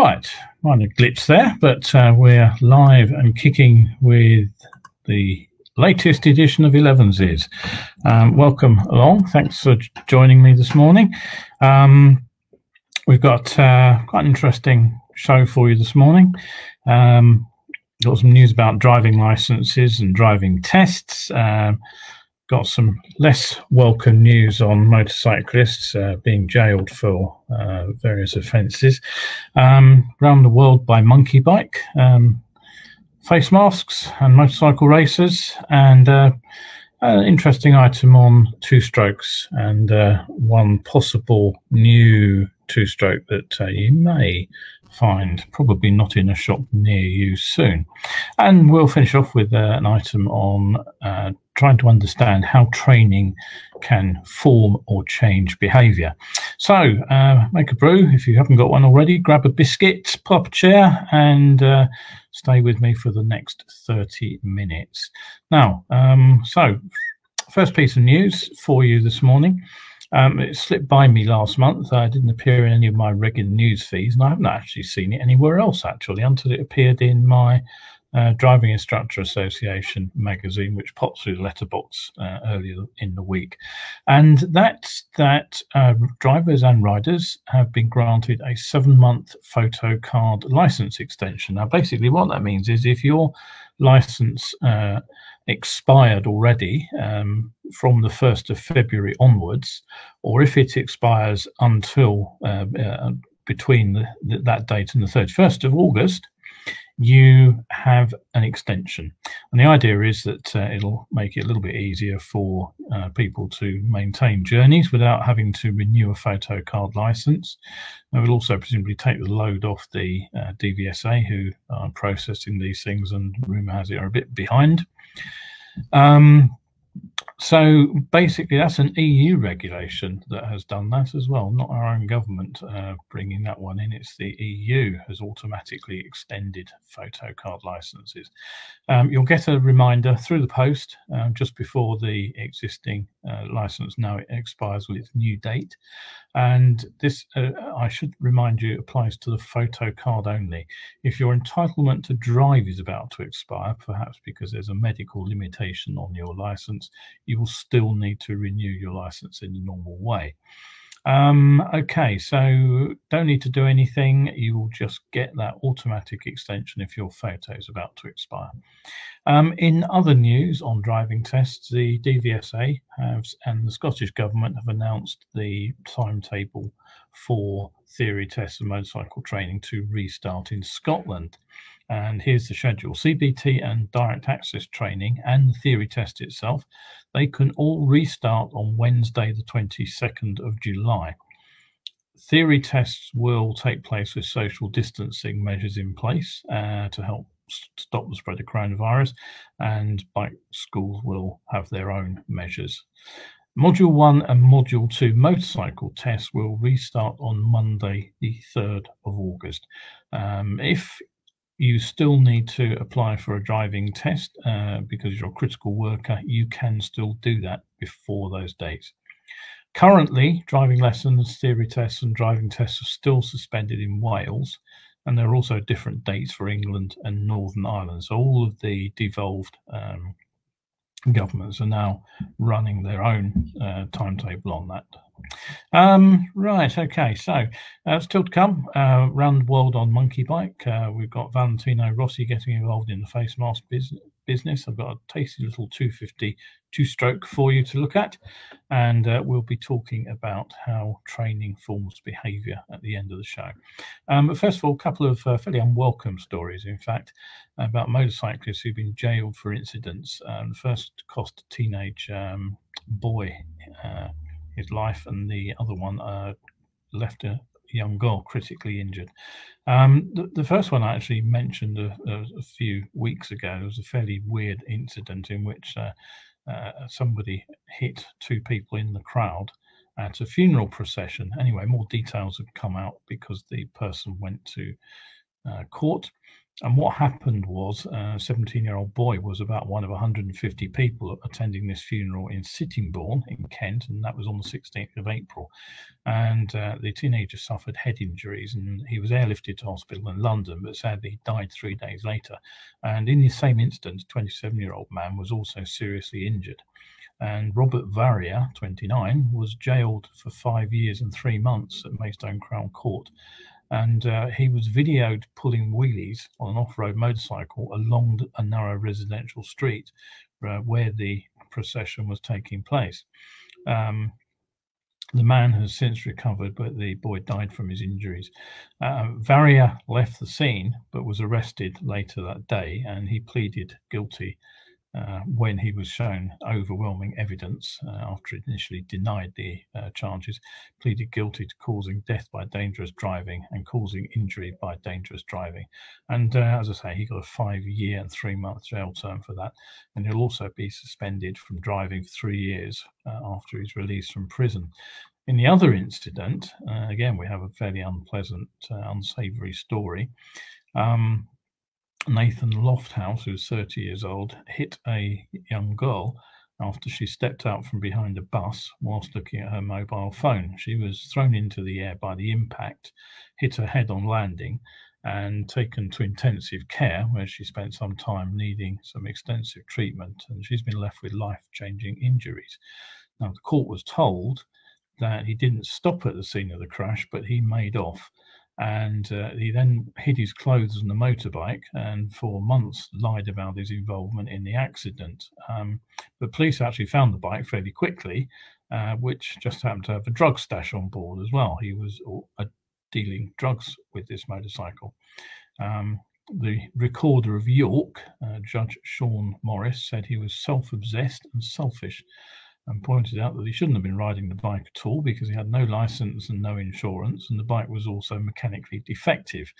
Right, minor glitch there, but we're live and kicking with the latest edition of Elevenses. Welcome along. Thanks for joining me this morning. We've got quite an interesting show for you this morning. Got some news about driving licenses and driving tests. Got some less welcome news on motorcyclists being jailed for various offences. Around the world by monkey bike, face masks and motorcycle racers, and an interesting item on two-strokes and one possible new two-stroke that you may find probably not in a shop near you soon. And we'll finish off with an item on trying to understand how training can form or change behaviour. So make a brew if you haven't got one already, grab a biscuit, pull up a chair, and stay with me for the next 30 minutes. Now, so first piece of news for you this morning. It slipped by me last month. I didn't appear in any of my regular news feeds, and I haven't actually seen it anywhere else, actually, until it appeared in my Driving Instructor Association magazine, which popped through the letterbox earlier in the week. And that's that drivers and riders have been granted a 7-month photo card license extension. Now, basically what that means is if your license expired already from the 1st of February onwards, or if it expires until between that date and the 31st of August, you have an extension. And the idea is that it'll make it a little bit easier for people to maintain journeys without having to renew a photo card license. It will also presumably take the load off the DVSA, who are processing these things, and rumour has it are a bit behind. So basically that's an EU regulation that has done that as well, not our own government bringing that one in. It's the EU has automatically extended photo card licenses. You'll get a reminder through the post just before the existing license now it expires with its new date. And this, I should remind you, applies to the photo card only. If your entitlement to drive is about to expire, perhaps because there's a medical limitation on your license, you will still need to renew your license in the normal way. Okay, so don't need to do anything. You will just get that automatic extension if your photo is about to expire. In other news on driving tests, the DVSA and the Scottish Government have announced the timetable for theory tests and motorcycle training to restart in Scotland. And here's the schedule. CBT and direct access training and the theory test itself, they can all restart on Wednesday, the 22nd of July. Theory tests will take place with social distancing measures in place to help stop the spread of coronavirus, and bike schools will have their own measures. Module 1 and Module 2 motorcycle tests will restart on Monday, the 3rd of August. If you still need to apply for a driving test because you're a critical worker, you can still do that before those dates. Currently, driving lessons, theory tests and driving tests are still suspended in Wales, and there are also different dates for England and Northern Ireland. So all of the devolved governments are now running their own timetable on that. Right, okay, so still to come, around the world on monkey bike. We've got Valentino Rossi getting involved in the face mask business. I've got a tasty little 250 two-stroke for you to look at, and we'll be talking about how training forms behaviour at the end of the show. But first of all, a couple of fairly unwelcome stories, in fact, about motorcyclists who've been jailed for incidents. The first cost a teenage boy his life, and the other one left a young girl critically injured. The first one I actually mentioned a few weeks ago. It was a fairly weird incident in which somebody hit two people in the crowd at a funeral procession. Anyway, more details have come out because the person went to court. And what happened was a 17-year-old boy was about one of 150 people attending this funeral in Sittingbourne in Kent, and that was on the 16th of April. And the teenager suffered head injuries, and he was airlifted to hospital in London, but sadly died 3 days later. And in the same instance, a 27-year-old man was also seriously injured. And Robert Varrier, 29, was jailed for 5 years and 3 months at Maidstone Crown Court. And he was videoed pulling wheelies on an off-road motorcycle along a narrow residential street where the procession was taking place. The man has since recovered, but the boy died from his injuries. Varrier left the scene, but was arrested later that day, and he pleaded guilty when he was shown overwhelming evidence after initially denied the charges, pleaded guilty to causing death by dangerous driving and causing injury by dangerous driving. And as I say, he got a 5-year and 3-month jail term for that. And he'll also be suspended from driving for 3 years after he's released from prison. In the other incident, again, we have a fairly unpleasant, unsavory story. Nathan Lofthouse, who's 30 years old, hit a young girl after she stepped out from behind a bus whilst looking at her mobile phone. She was thrown into the air by the impact, hit her head on landing, and taken to intensive care, where she spent some time needing some extensive treatment, and she's been left with life-changing injuries. Now, the court was told that he didn't stop at the scene of the crash, but he made off. And he then hid his clothes on the motorbike and for months lied about his involvement in the accident. But police actually found the bike fairly quickly, which just happened to have a drug stash on board as well. He was dealing drugs with this motorcycle. The Recorder of York, Judge Sean Morris, said he was self-obsessed and selfish, and pointed out that he shouldn't have been riding the bike at all because he had no license and no insurance, and the bike was also mechanically defective.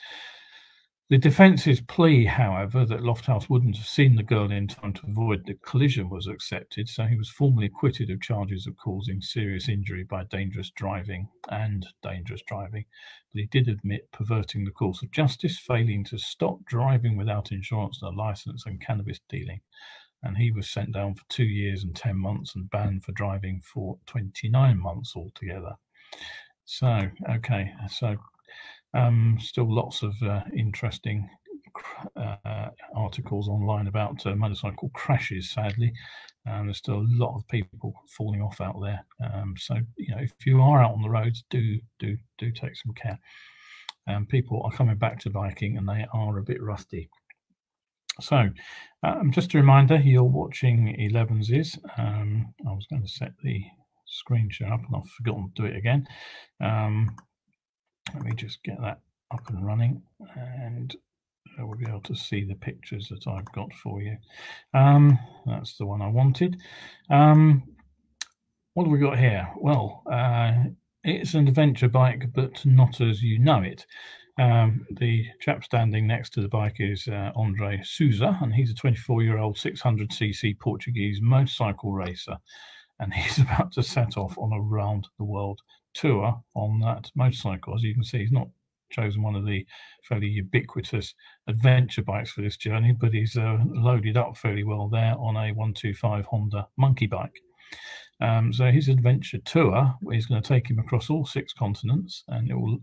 The defence's plea, however, that Lofthouse wouldn't have seen the girl in time to avoid the collision was accepted, so he was formally acquitted of charges of causing serious injury by dangerous driving and dangerous driving. But he did admit perverting the course of justice, failing to stop driving without insurance and a license, and cannabis dealing. And he was sent down for 2 years and 10 months and banned for driving for 29 months altogether. So, okay, so still lots of interesting articles online about motorcycle crashes, sadly. There's still a lot of people falling off out there. So, you know, if you are out on the roads, do take some care. People are coming back to biking and they are a bit rusty. So, just a reminder, you're watching Elevenses. I was going to set the screen share up and I've forgotten to do it again. Let me just get that up and running, and we'll be able to see the pictures that I've got for you. That's the one I wanted. What have we got here? Well, it's an adventure bike, but not as you know it. The chap standing next to the bike is Andre Souza, and he's a 24-year-old 600cc Portuguese motorcycle racer, and he's about to set off on a round-the-world tour on that motorcycle. As you can see, he's not chosen one of the fairly ubiquitous adventure bikes for this journey, but he's loaded up fairly well there on a 125 Honda monkey bike. So his adventure tour is going to take him across all 6 continents, and it will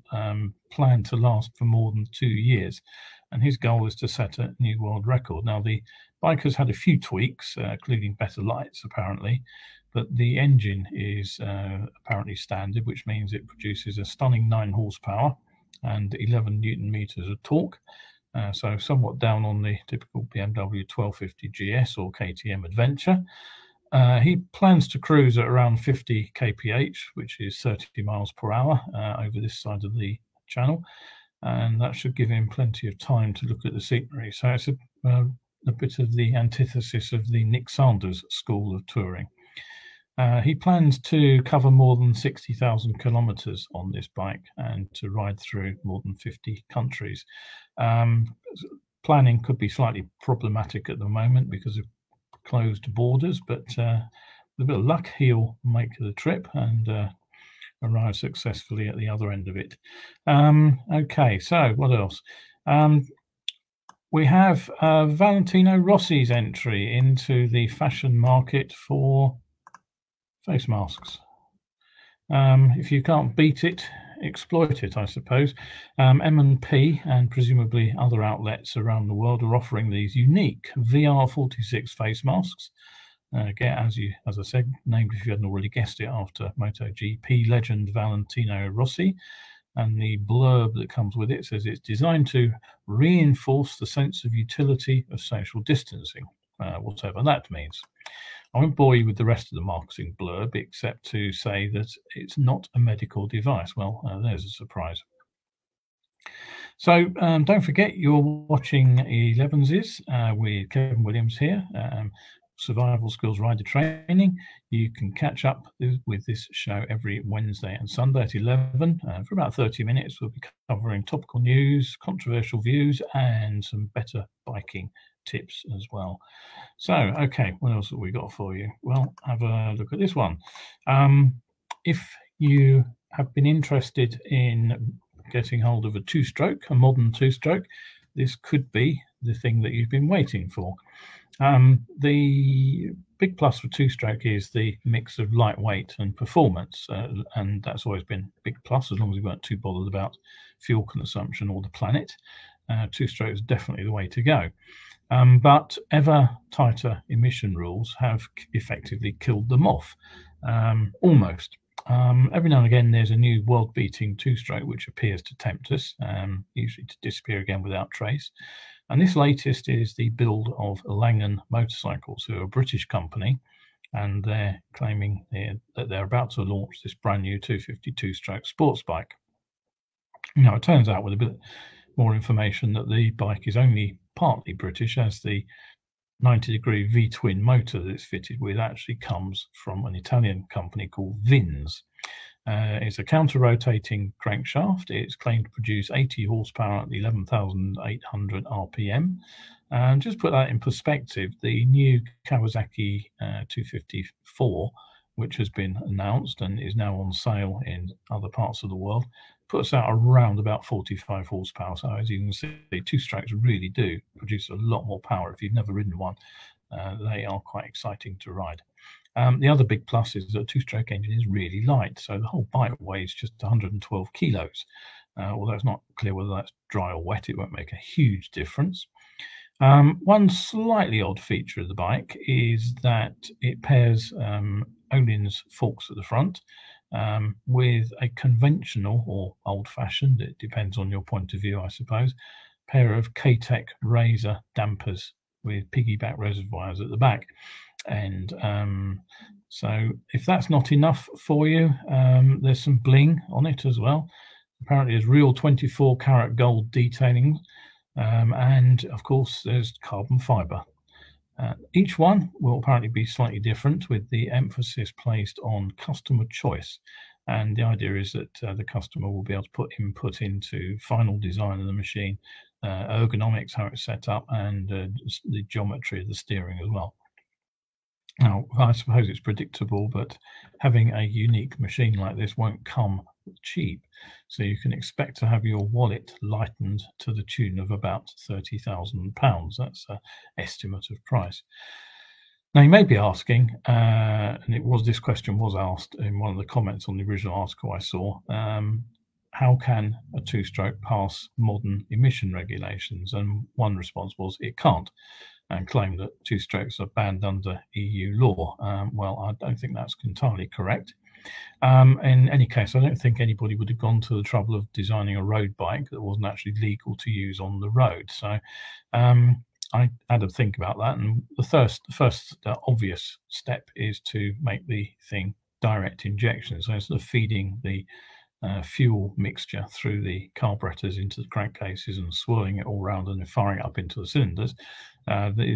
plan to last for more than 2 years. And his goal is to set a new world record. Now, the bike has had a few tweaks, including better lights, apparently, but the engine is apparently standard, which means it produces a stunning 9 horsepower and 11 Newton meters of torque. So somewhat down on the typical BMW 1250 GS or KTM Adventure. He plans to cruise at around 50 kph, which is 30 miles per hour over this side of the channel, and that should give him plenty of time to look at the scenery. So it's a bit of the antithesis of the Nick Sanders school of touring. He plans to cover more than 60,000 kilometers on this bike and to ride through more than 50 countries. Planning could be slightly problematic at the moment because of closed borders, but with a bit of luck he'll make the trip and arrive successfully at the other end of it. Okay, so what else? We have Valentino Rossi's entry into the fashion market for face masks. If you can't beat it, exploit it, I suppose. M&P and presumably other outlets around the world are offering these unique VR46 face masks. As I said, named, if you hadn't already guessed it, after MotoGP legend Valentino Rossi. And the blurb that comes with it says it's designed to reinforce the sense of utility of social distancing, whatever that means. I won't bore you with the rest of the marketing blurb, except to say that it's not a medical device. Well, there's a surprise. So don't forget, you're watching Elevenses with Kevin Williams here. Survival Skills Rider Training. You can catch up with this show every Wednesday and Sunday at 11. For about 30 minutes, we'll be covering topical news, controversial views, and some better biking tips as well. So, okay, what else have we got for you? Well, have a look at this one. If you have been interested in getting hold of a modern two-stroke, this could be the thing that you've been waiting for. The big plus for two-stroke is the mix of lightweight and performance, and that's always been a big plus as long as you weren't too bothered about fuel consumption or the planet. Two-stroke is definitely the way to go. But ever tighter emission rules have effectively killed them off, almost. Every now and again, there's a new world-beating two-stroke which appears to tempt us, usually to disappear again without trace. And this latest is the build of Langan Motorcycles, who are a British company, and they're claiming that they're about to launch this brand new 252-stroke sports bike. Now, it turns out with a bit more information that the bike is only partly British, as the 90-degree V-twin motor that it's fitted with actually comes from an Italian company called Vins. It's a counter-rotating crankshaft. It's claimed to produce 80 horsepower at 11,800 RPM. And just put that in perspective, the new Kawasaki 254, which has been announced and is now on sale in other parts of the world, puts out around about 45 horsepower. So as you can see, two-strokes really do produce a lot more power. If you've never ridden one, they are quite exciting to ride. The other big plus is that a two-stroke engine is really light, so the whole bike weighs just 112 kilos. Although it's not clear whether that's dry or wet, it won't make a huge difference. One slightly odd feature of the bike is that it pairs Öhlins forks at the front with a conventional or old-fashioned, it depends on your point of view, I suppose, pair of K-Tech Razor dampers with piggyback reservoirs at the back. And so if that's not enough for you, there's some bling on it as well. Apparently there's real 24-karat gold detailing, and of course there's carbon fiber. Each one will apparently be slightly different, with the emphasis placed on customer choice. And the idea is that the customer will be able to put input into final design of the machine, ergonomics, how it's set up, and the geometry of the steering as well. Now, I suppose it's predictable, but having a unique machine like this won't come cheap. So you can expect to have your wallet lightened to the tune of about £30,000. That's an estimate of price. Now, you may be asking, and this question was asked in one of the comments on the original article I saw, how can a two-stroke pass modern emission regulations? And one response was it can't, and claimed that two-strokes are banned under EU law. Well, I don't think that's entirely correct. In any case, I don't think anybody would have gone to the trouble of designing a road bike that wasn't actually legal to use on the road. So I had to think about that. And the first obvious step is to make the thing direct injection. So instead of feeding the fuel mixture through the carburetors into the crankcases and swirling it all around and then firing up into the cylinders,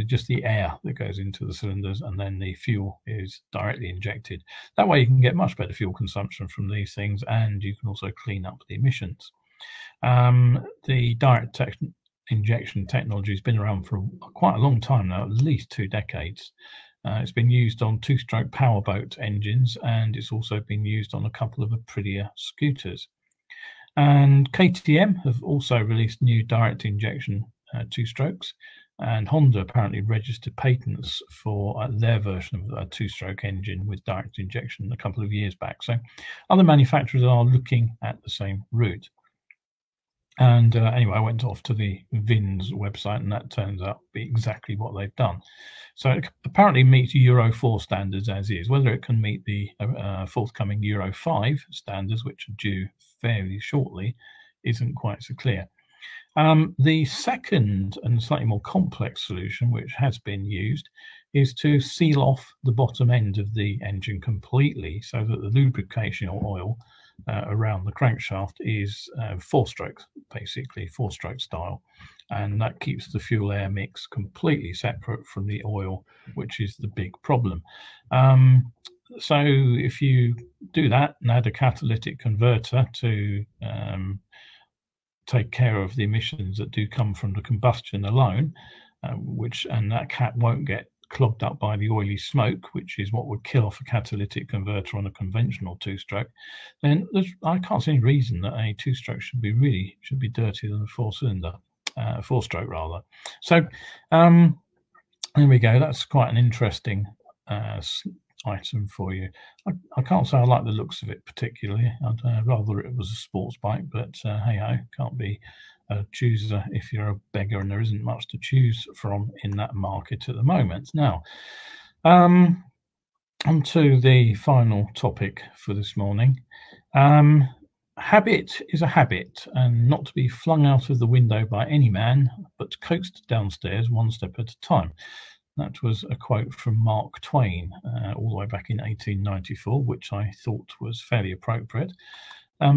just the air that goes into the cylinders, and then the fuel is directly injected. That way you can get much better fuel consumption from these things, and you can also clean up the emissions. The direct injection technology has been around for quite a long time now, at least 2 decades. It's been used on two-stroke powerboat engines, and it's also been used on a couple of Aprilia scooters. And KTM have also released new direct injection two-strokes, and Honda apparently registered patents for their version of a two-stroke engine with direct injection a couple of years back. So other manufacturers are looking at the same route. And anyway, I went off to the VIN's website, and that turns out to be exactly what they've done. So it apparently meets Euro 4 standards as is. Whether it can meet the forthcoming Euro 5 standards, which are due fairly shortly, isn't quite so clear. The second and slightly more complex solution, which has been used, is to seal off the bottom end of the engine completely so that the lubrication oil around the crankshaft is four-stroke, basically four-stroke style, and that keeps the fuel air mix completely separate from the oil, which is the big problem. So if you do that and add a catalytic converter to take care of the emissions that do come from the combustion alone, and that cat won't get clogged up by the oily smoke, which is what would kill off a catalytic converter on a conventional two-stroke, then I can't see any reason that a two-stroke should be dirtier than a four-stroke rather. So there we go. That's quite an interesting item for you. I can't say I like the looks of it particularly. I'd rather it was a sports bike, but hey ho, can't be a chooser if you're a beggar, and there isn't much to choose from in that market at the moment. Now, on to the final topic for this morning. Habit is a habit, and not to be flung out of the window by any man, but coaxed downstairs one step at a time. That was a quote from Mark Twain all the way back in 1894, which I thought was fairly appropriate,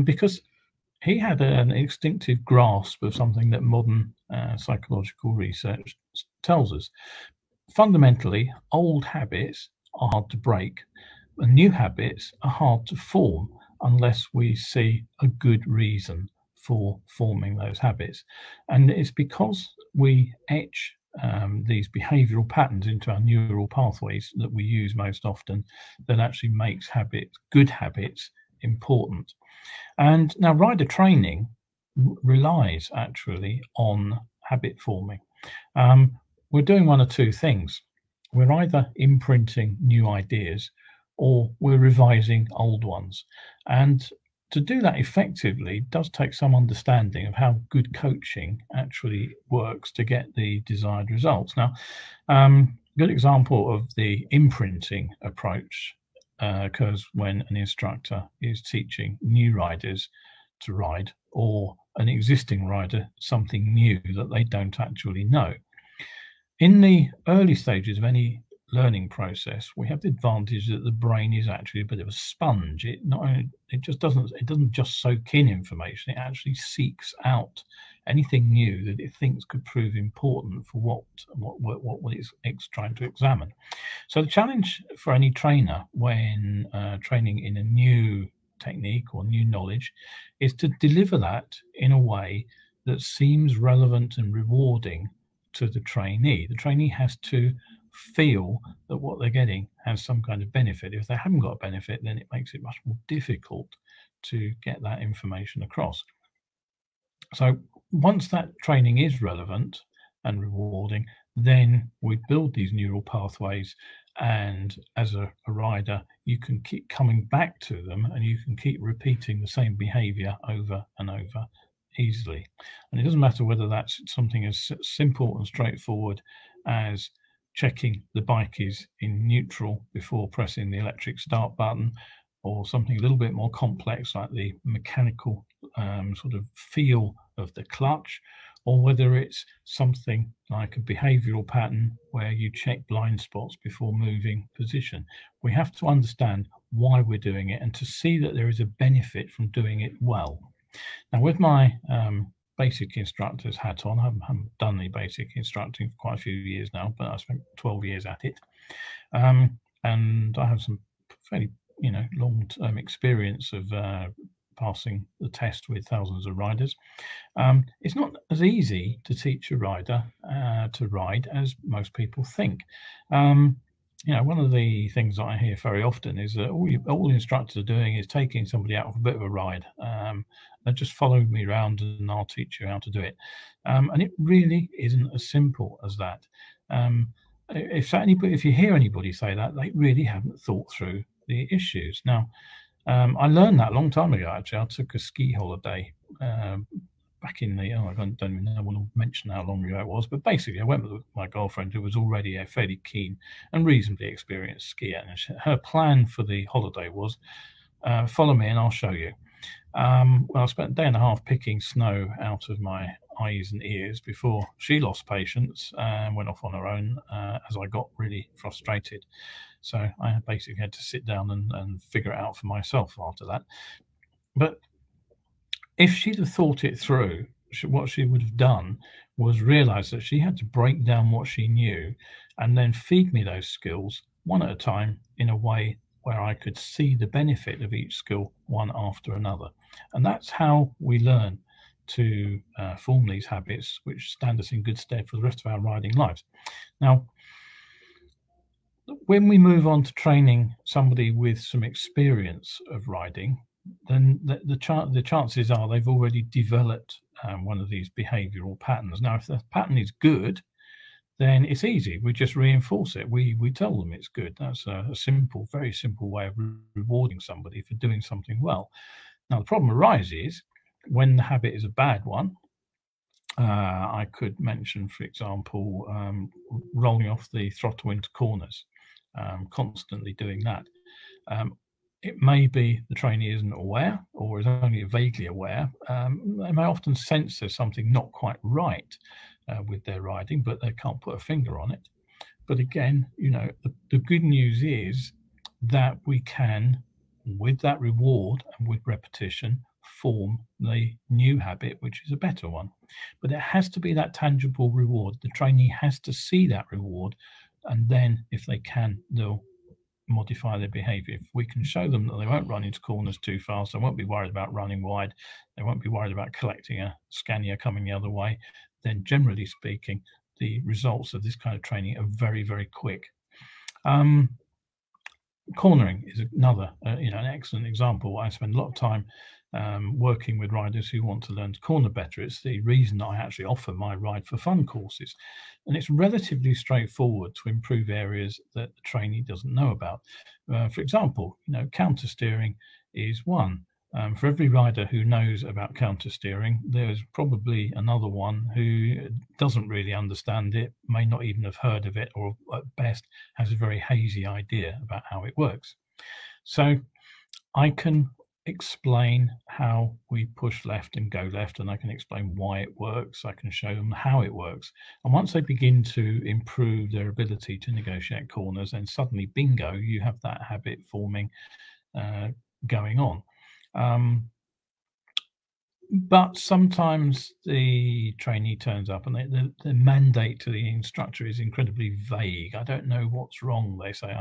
because he had an instinctive grasp of something that modern psychological research tells us. Fundamentally, old habits are hard to break, and new habits are hard to form unless we see a good reason for forming those habits. And it's because we etch these behavioral patterns into our neural pathways that we use most often that actually makes good habits important. And now rider training relies actually on habit forming. We're doing one of two things. We're either imprinting new ideas or we're revising old ones. And to do that effectively does take some understanding of how good coaching actually works to get the desired results. Now, good example of the imprinting approach occurs when an instructor is teaching new riders to ride, or an existing rider something new that they don't actually know. In the early stages of any learning process, we have the advantage that the brain is actually a bit of a sponge. It doesn't just soak in information, it actually seeks out anything new that it thinks could prove important for what it's trying to examine. So the challenge for any trainer when training in a new technique or new knowledge is to deliver that in a way that seems relevant and rewarding to the trainee. The trainee has to feel that what they're getting has some kind of benefit. If they haven't got a benefit, then it makes it much more difficult to get that information across. So once that training is relevant and rewarding, then we build these neural pathways, and as a rider, you can keep coming back to them and you can keep repeating the same behavior over and over easily. And it doesn't matter whether that's something as simple and straightforward as checking the bike is in neutral before pressing the electric start button, or something a little bit more complex like the mechanical sort of feel of the clutch, or whether it's something like a behavioral pattern where you check blind spots before moving position. We have to understand why we're doing it and to see that there is a benefit from doing it well. Now, with my basic instructor's hat on, I haven't done the basic instructing for quite a few years now, but I spent 12 years at it, and I have some fairly long-term experience of passing the test with thousands of riders. It's not as easy to teach a rider to ride as most people think. one of the things that I hear very often is that all the instructors are doing is taking somebody out for a bit of a ride. And just follow me around and I'll teach you how to do it. And it really isn't as simple as that. If you hear anybody say that, they really haven't thought through the issues. Now, I learned that a long time ago, actually. I took a ski holiday back in the, I don't even want to mention how long ago it was, but basically I went with my girlfriend, who was already a fairly keen and reasonably experienced skier. And her plan for the holiday was, follow me and I'll show you. Well, I spent a day and a half picking snow out of my eyes and ears before she lost patience and went off on her own as I got really frustrated. So I basically had to sit down and figure it out for myself after that. But if she'd have thought it through, what she would have done was realize that she had to break down what she knew and then feed me those skills one at a time in a way where I could see the benefit of each skill one after another. And that's how we learn to form these habits, which stand us in good stead for the rest of our riding lives. Now, when we move on to training somebody with some experience of riding, then the chances are they've already developed one of these behavioral patterns. Now, if the pattern is good, then it's easy. We just reinforce it. We tell them it's good. That's a simple, very simple way of rewarding somebody for doing something well. Now, the problem arises when the habit is a bad one. I could mention, for example, rolling off the throttle into corners, constantly doing that. It may be the trainee isn't aware or is only vaguely aware. They may often sense there's something not quite right with their riding, but they can't put a finger on it. But again, the good news is that we can, with that reward and with repetition, form the new habit, which is a better one. But it has to be that tangible reward. The trainee has to see that reward, and then if they can, they'll modify their behavior. If we can show them that they won't run into corners too fast, they won't be worried about running wide, they won't be worried about collecting a Scania coming the other way, then generally speaking, the results of this kind of training are very, very quick. Cornering is another, an excellent example. I spend a lot of time working with riders who want to learn to corner better. It's the reason I actually offer my Ride for Fun courses. And it's relatively straightforward to improve areas that the trainee doesn't know about. For example, counter steering is one. For every rider who knows about counter steering, there's probably another one who doesn't really understand it, may not even have heard of it, or at best has a very hazy idea about how it works. So I can explain how we push left and go left, and I can explain why it works. I can show them how it works. And once they begin to improve their ability to negotiate corners, then suddenly, bingo, you have that habit forming going on. But sometimes the trainee turns up and the mandate to the instructor is incredibly vague. I don't know what's wrong. They say,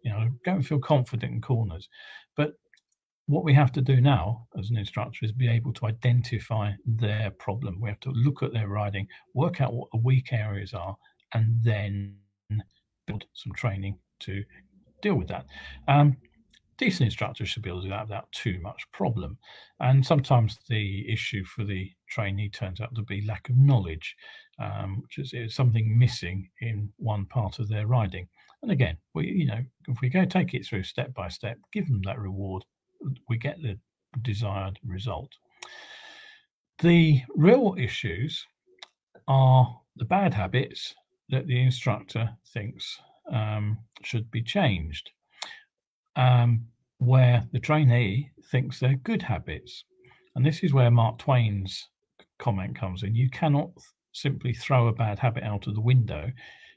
go and feel confident in corners. But what we have to do now as an instructor is be able to identify their problem. We have to look at their riding, work out what the weak areas are, and then build some training to deal with that. Decent instructors should be able to do that without too much problem. And sometimes the issue for the trainee turns out to be lack of knowledge, which is something missing in one part of their riding. And again, if we go take it through step by step, give them that reward, we get the desired result. The real issues are the bad habits that the instructor thinks should be changed. Where the trainee thinks they're good habits. And this is where Mark Twain's comment comes in. You cannot simply throw a bad habit out of the window.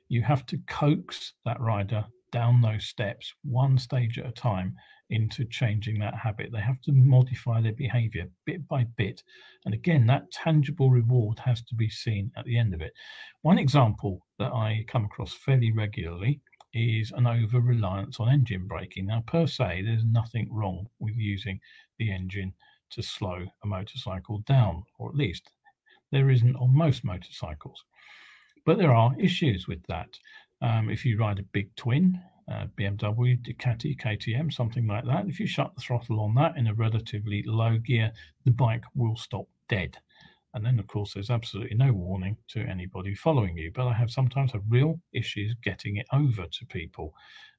You have to coax that rider down those steps, one stage at a time, into changing that habit. They have to modify their behavior bit by bit. And again, that tangible reward has to be seen at the end of it. One example that I come across fairly regularly is an over-reliance on engine braking. Now, per se, there's nothing wrong with using the engine to slow a motorcycle down, or at least there isn't on most motorcycles. But there are issues with that. If you ride a big twin, BMW, Ducati, KTM, something like that. If you shut the throttle on that in a relatively low gear, the bike will stop dead. And then, of course, there's absolutely no warning to anybody following you. But I have sometimes had real issues getting it over to people.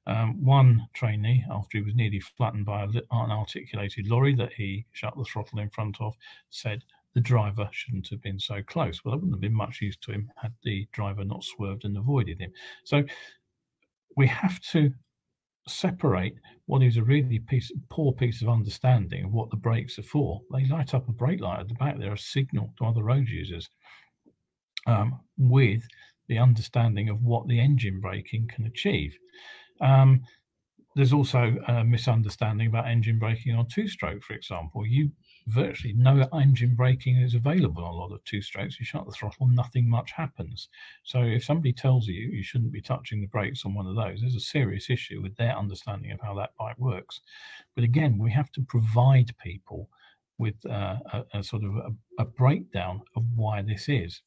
One trainee, after he was nearly flattened by an unarticulated lorry that he shut the throttle in front of, said the driver shouldn't have been so close. Well, it wouldn't have been much use to him had the driver not swerved and avoided him. So we have to separate what is a really poor piece of understanding of what the brakes are for. They light up a brake light at the back. They're a signal to other road users, with the understanding of what the engine braking can achieve. There's also a misunderstanding about engine braking on two-stroke, for example. You virtually no engine braking is available on a lot of two-strokes. You shut the throttle, nothing much happens. So if somebody tells you you shouldn't be touching the brakes on one of those, there's a serious issue with their understanding of how that bike works. But again, we have to provide people with a sort of a breakdown of why this is.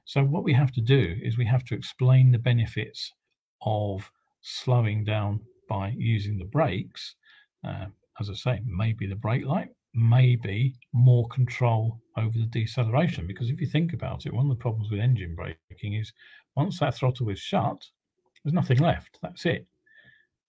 So what we have to do is we have to explain the benefits of slowing down by using the brakes. As I say, maybe the brake light, maybe more control over the deceleration, because if you think about it, one of the problems with engine braking is once that throttle is shut, there's nothing left. That's it.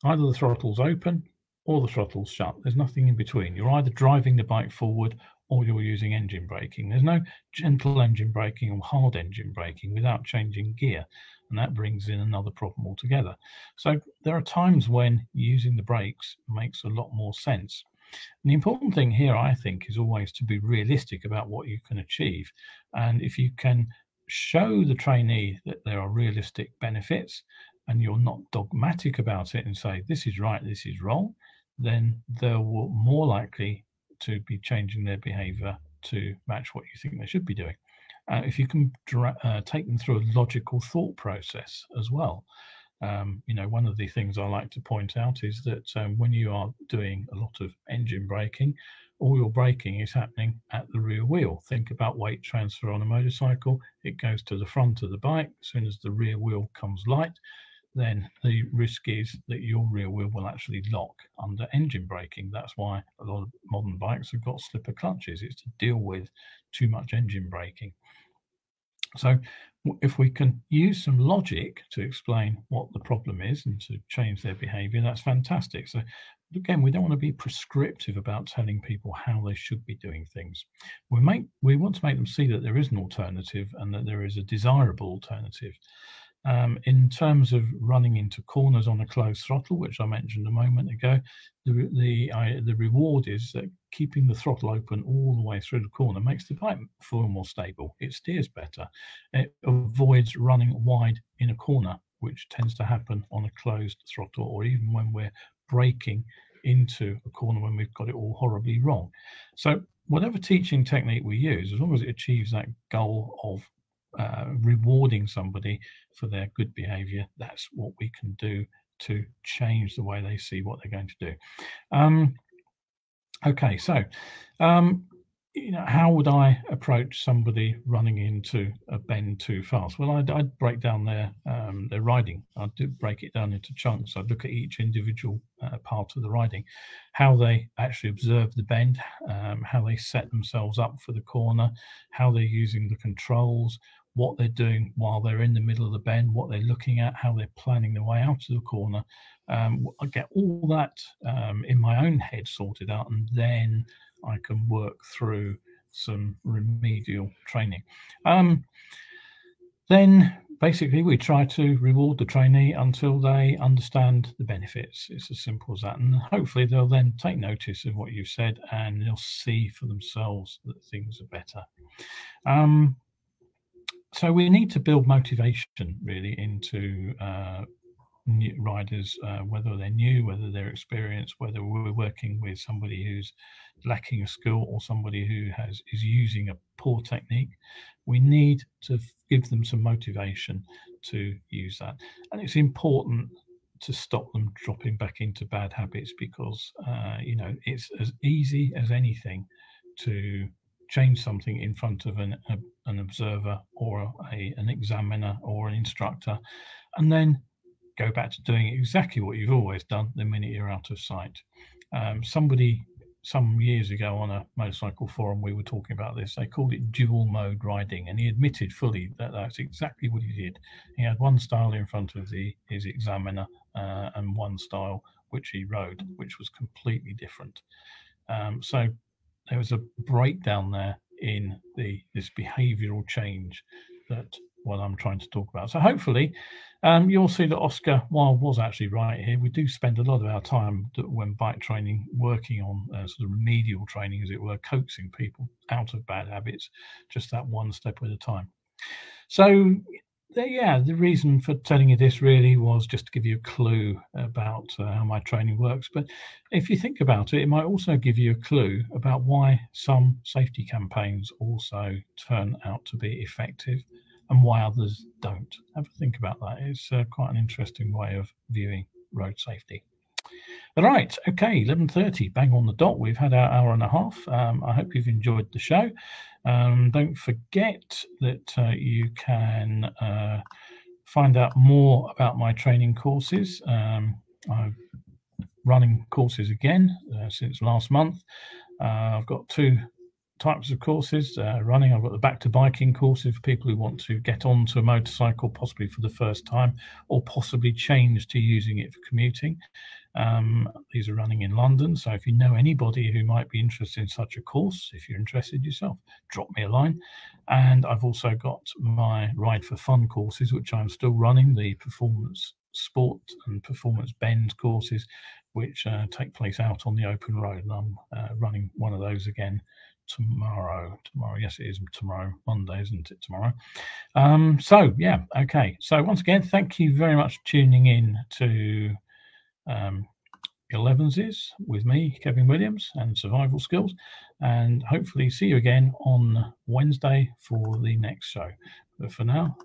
Either the throttle's open or the throttle's shut. There's nothing in between. You're either driving the bike forward or you're using engine braking. There's no gentle engine braking or hard engine braking without changing gear, and that brings in another problem altogether. So there are times when using the brakes makes a lot more sense. And the important thing here, I think, is always to be realistic about what you can achieve. And if you can show the trainee that there are realistic benefits and you're not dogmatic about it and say, this is right, this is wrong, then they're more likely to be changing their behavior to match what you think they should be doing. If you can take them through a logical thought process as well. One of the things I like to point out is that when you are doing a lot of engine braking, all your braking is happening at the rear wheel. Think about weight transfer on a motorcycle. It goes to the front of the bike. As soon as the rear wheel comes light, then the risk is that your rear wheel will actually lock under engine braking. That's why a lot of modern bikes have got slipper clutches. It's to deal with too much engine braking. So if we can use some logic to explain what the problem is and to change their behavior, that's fantastic. So again, we don't want to be prescriptive about telling people how they should be doing things. We want to make them see that there is an alternative and that there is a desirable alternative. In terms of running into corners on a closed throttle, which I mentioned a moment ago, the reward is that keeping the throttle open all the way through the corner makes the bike feel more stable. It steers better. It avoids running wide in a corner, which tends to happen on a closed throttle, or even when we're braking into a corner when we've got it all horribly wrong. So whatever teaching technique we use, as long as it achieves that goal of rewarding somebody for their good behavior, that's what we can do to change the way they see what they're going to do. Okay, so how would I approach somebody running into a bend too fast? Well, I'd break down their riding. I'd break it down into chunks. I'd look at each individual part of the riding, how they actually observe the bend, how they set themselves up for the corner, how they're using the controls, what they're doing while they're in the middle of the bend, what they're looking at, how they're planning their way out of the corner. I get all that in my own head sorted out, and then I can work through some remedial training. Then basically we try to reward the trainee until they understand the benefits. It's as simple as that. And hopefully they'll then take notice of what you've said and they'll see for themselves that things are better. So we need to build motivation really into new riders, whether they're new, whether they're experienced, whether we're working with somebody who's lacking a skill or somebody who is using a poor technique. We need to give them some motivation to use that. And it's important to stop them dropping back into bad habits, because it's as easy as anything to change something in front of an observer or an examiner or an instructor, and then go back to doing exactly what you've always done the minute you're out of sight. Somebody some years ago on a motorcycle forum, we were talking about this. They called it dual mode riding, and he admitted fully that that's exactly what he did. He had one style in front of his examiner and one style which he rode, which was completely different. So there was a breakdown there in this behavioural change that what I'm trying to talk about. So hopefully you'll see that Oscar Wilde was actually right here. We do spend a lot of our time when bike training working on sort of remedial training, as it were, coaxing people out of bad habits, just that one step at a time. So the reason for telling you this really was just to give you a clue about how my training works. But if you think about it, it might also give you a clue about why some safety campaigns also turn out to be effective and why others don't. Have a think about that. It's quite an interesting way of viewing road safety. All right, okay, 11:30, bang on the dot. We've had our hour and a half. I hope you've enjoyed the show. Don't forget that you can find out more about my training courses. I'm running courses again since last month. I've got two types of courses running. I've got the back to biking courses for people who want to get onto a motorcycle possibly for the first time, or possibly change to using it for commuting. These are running in London, so if you know anybody who might be interested in such a course, if you're interested yourself, drop me a line. And I've also got my Ride for Fun courses, which I'm still running, the performance sport and performance bend courses, which take place out on the open road. And I'm running one of those again tomorrow. Yes, it is tomorrow, Monday, isn't it? Tomorrow. So yeah, okay. So once again, thank you very much for tuning in to Elevenses with me, Kevin Williams, and Survival Skills, and hopefully see you again on Wednesday for the next show. But for now,